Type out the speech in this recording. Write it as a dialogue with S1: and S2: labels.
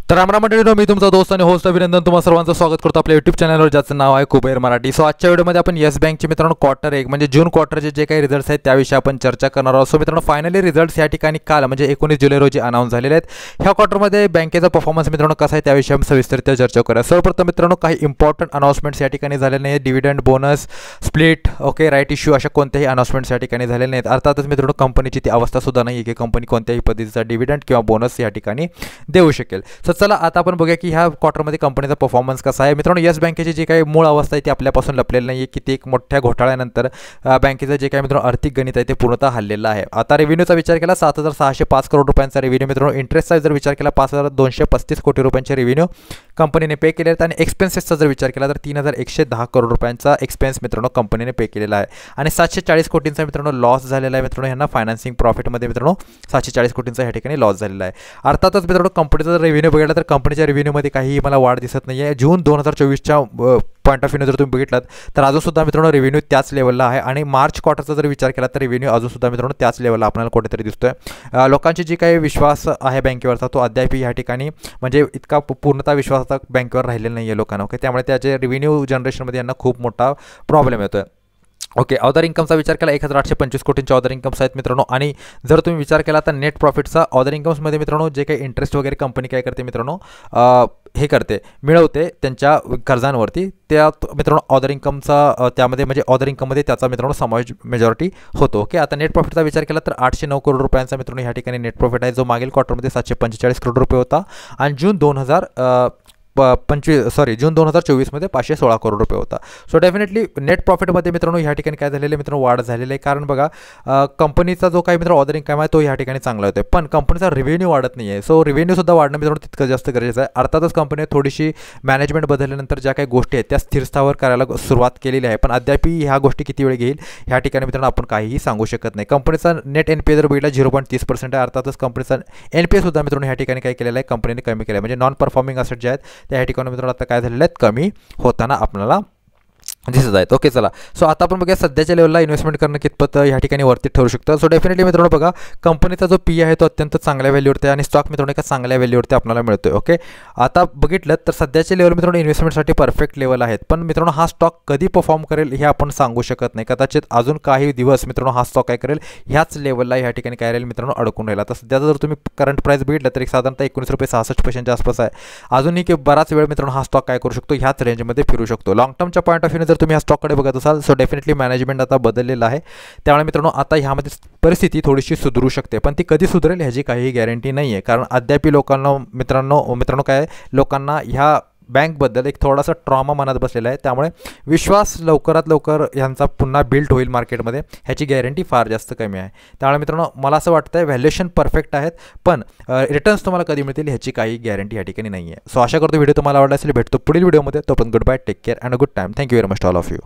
S1: तर रामराम मंडळींनो, मी तुमचा दोस्त आणि होस्ट अभिनंदन तुम्हा सर्वांचं स्वागत करतो आपल्या यूट्यूब चॅनलवर, ज्याचं नाव आहे कुबेर मराठी. सो आजच्या व्हिडिओमध्ये आपण येस बँकचे मित्रांनो क्वार्टर 1 म्हणजे जून क्वार्टरचे जे काही रिझल्ट्स आहेत त्याविषयी आपण चर्चा करणार आहोत. सो मित्रांनो, फायनली रिझल्ट्स या ठिकाणी काल म्हणजे 19 जुलै रोजी अनाऊन्स झालेले आहेत. ह्या क्वार्टरमध्ये बँकेचा परफॉर्मन्स मित्रांनो कसा आहे त्याविषयी आपण सविस्तररित्या चर्चा करूया. सर्वप्रथम मित्रांनो, काही इम्पॉर्टंट अनाउन्समेंट्स या ठिकाणी झालेले नाहीत. Dividend, bonus, split, okay, right issue अशा कोणत्याही अनाउन्समेंट्स या ठिकाणी झालेले नाहीत. अर्थातच मित्रांनो, कंपनीची ती अवस्था सुद्धा नाही आहे की कंपनी कोणत्याही पद्धतीचा डिव्हिडंड किंवा बोनस या ठिकाणी देऊ शकेल. सो चला आता आपण बघूया की ह्या क्वार्टरमध्ये कंपनीचा परफॉर्मन्स कसा आहे. मित्रांनो, येस बँकेची जी काही मूळ अवस्था आहे ती आपल्यापासून लपलेली नाही आहे की ती एक मोठ्या घोटाळ्यानंतर बँकेचं जे काही मित्रांनो आर्थिक गणित आहे ते पूर्णतः हल्लेलं आहे. आता रेव्हेन्यूचा विचार केला 7,605 करोड रुपयांचा रेव्हेन्यू. मित्रांनो, इंटरेस्टचा जर विचार केला 5,235 कोटी रुपयांचे रेव्हेन्यू कंपनीने पे केले आहेत. आणि एक्सपेन्सेसचा जर विचार केला तर 3,110 करोड रुपयांचा एक्सपेन्स मित्रांनो कंपनीने पे केलेला आहे. आणि 740 कोटींचा मित्रांनो लॉस झालेला आहे. मित्रांनो, यांना फायनान्सिंग प्रॉफिटमध्ये मित्रांनो 740 कोटींचा या ठिकाणी लॉस झालेला आहे. अर्थातच मित्रांनो, कंपनीचा जर रेव्हेन्यू बघितला तर कंपनीच्या रेव्हेन्यूमध्ये काही मला वाढ दिसत नाही आहे. जून 2024च्या पॉईंट ऑफ व्ह्यूने जर तुम्ही बघितलात तर अजूनसुद्धा मित्रांनो रेव्हेन्यू त्याच लेवलला आहे. आणि मार्च क्वार्टरचा जर विचार केला तर रेव्हेन्यू अजूनसुद्धा मित्रांनो त्याच लेवलला आपल्याला कुठेतरी दिसतोय. लोकांची जी काही विश्वास आहे बँकेवरचा तो अद्याप या ठिकाणी म्हणजे इतका पूर्णतः विश्वास आता बँकेवर राहिलेला नाही आहे लोकांना. ओके, त्यामुळे त्याचे रेव्हेन्यू जनरेशनमध्ये यांना खूप मोठा प्रॉब्लेम येतो आहे. ओके, अदर इन्कमचा विचार केला 1,825 कोटींचे अदर इन्कम्स आहेत मित्रांनो. आणि जर तुम्ही विचार केला तर नेट प्रॉफिटचा अदर इन्कम्समध्ये मित्रांनो जे काही इंटरेस्ट वगैरे कंपनी काय करते मित्रांनो हे करते मिळवते त्यांच्या कर्जांवरती, त्यात मित्रांनो अदर इन्कमचा त्यामध्ये म्हणजे अदर इन्कममध्ये त्याचा मित्रांनो समावेश मेजॉरिटी होतो. ओके, आता नेट प्रॉफिटचा विचार केला तर 809 करोड रुपयांचा मित्रांनो ह्या ठिकाणी नेट प्रॉफिट आहे, जो मागील क्वार्टरमध्ये 745 करोड रुपये होता. आणि जून 2024मध्ये 516 करोड रुपये होता. सो डेफिनेटली नेट प्रॉफिटमध्ये मित्रांनो ह्या ठिकाणी काय झालेलं आहे मित्रांनो वाढ झालेली आहे. कारण बघा, कंपनीचा जो काही मित्रांनो ऑर्डर इन्कम आहे तो ह्या ठिकाणी चांगला होतो, पण कंपनीचा रेव्हेन्यू वाढत नाही आहे. सो रेव्हेन्यूसुद्धा वाढणं मित्रांनो तितकं जास्त गरजेचं आहे. अर्थातच कंपनीने थोडीशी मॅनेजमेंट बदलल्यानंतर ज्या काही गोष्टी आहेत त्या स्थिरस्थावर करायला सुरुवात केलेली आहे, पण अद्याप ह्या गोष्टी किती वेळ घेईल ह्या ठिकाणी मित्रांनो आपण काहीही सांगू शकत नाही. कंपनीचा नेट NPA जर बघितला 0.30% आहे. अर्थातच कंपनीचा NPA सुद्धा मित्रांनो ह्या ठिकाणी काय केलेलं आहे कंपनीने कमी केलं आहे. म्हणजे नॉन परफॉर्मिंग असेट जे आहेत त्या ह्या ठिकाणी मित्रांनो काय झालेले आहेत कमी होताना आपल्याला दिसत आहेत. ओके, चला. सो आता आपण बघूया सध्याच्या लेवलला इन्व्हेस्टमेंट करणं कितपत ह्या ठिकाणी वरती ठरू शकतं. सो डेफिनेटली मित्रांनो बघा, कंपनीचा जो PE आहे तो अत्यंत चांगल्या व्हॅल्यूवरती आणि स्टॉक मित्रांनो एका चांगल्या व्हॅल्यूवरती आपल्याला मिळतोय. ओके, आता बघितलं तर सध्याचे लेवल मित्रांनो इन्व्हेस्टमेंटसाठी परफेक्ट लेवल आहेत, पण मित्रांनो हा स्टॉक कधी परफॉर्म करेल हे आपण सांगू शकत नाही. कदाचित अजून काही दिवस मित्रांनो हा स्टॉक काय करेल ह्याच लेवलला ह्या ठिकाणी काय राहील मित्रांनो अडकून राहिला. तर सध्याचा जर तुम्ही करंट प्राईस बघितलं तर एक साधारणतः 19.66 रुपयांच्या आसपास आहे. अजूनही की बराच वेळ मित्रांनो हा स्टॉक काय करू शकतो ह्याच रेंजमध्ये फिरू शकतो. लॉंग टर्मच्या पॉईंट ऑफ व्ह्यूने जर तुम्ही हा स्टॉककडे बघत असाल सो डेफिनेटली मॅनेजमेंट आता बदललेला आहे. त्यामुळे मित्रांनो आता ह्यामध्ये परिस्थिती थोडीशी सुधरू शकते, पण ती कधी सुधरेल ह्याची काही गॅरंटी नाही आहे. कारण अद्याप लोकांना मित्रांनो काय लोकांना ह्या बँकबद्दल एक थोडासा ट्रॉमा मनात बसलेला आहे. त्यामुळे विश्वास लवकरात लवकर ह्यांचा पुन्हा बिल्ड होईल मार्केटमध्ये ह्याची गॅरंटी फार जास्त कमी आहे. त्यामुळे मित्रांनो मला असं वाटतं आहे व्हॅल्युएशन परफेक्ट आहेत, पण रिटर्न्स तुम्हाला कधी मिळतील ह्याची काही गॅरंटी या ठिकाणी नाही आहे. सो आशा करतो व्हिडिओ तुम्हाला आवडला असेल. भेटतो पुढील व्हिडिओमध्ये. तोपर्यंत good bye, take care and a good time. Thank you very much to all of you.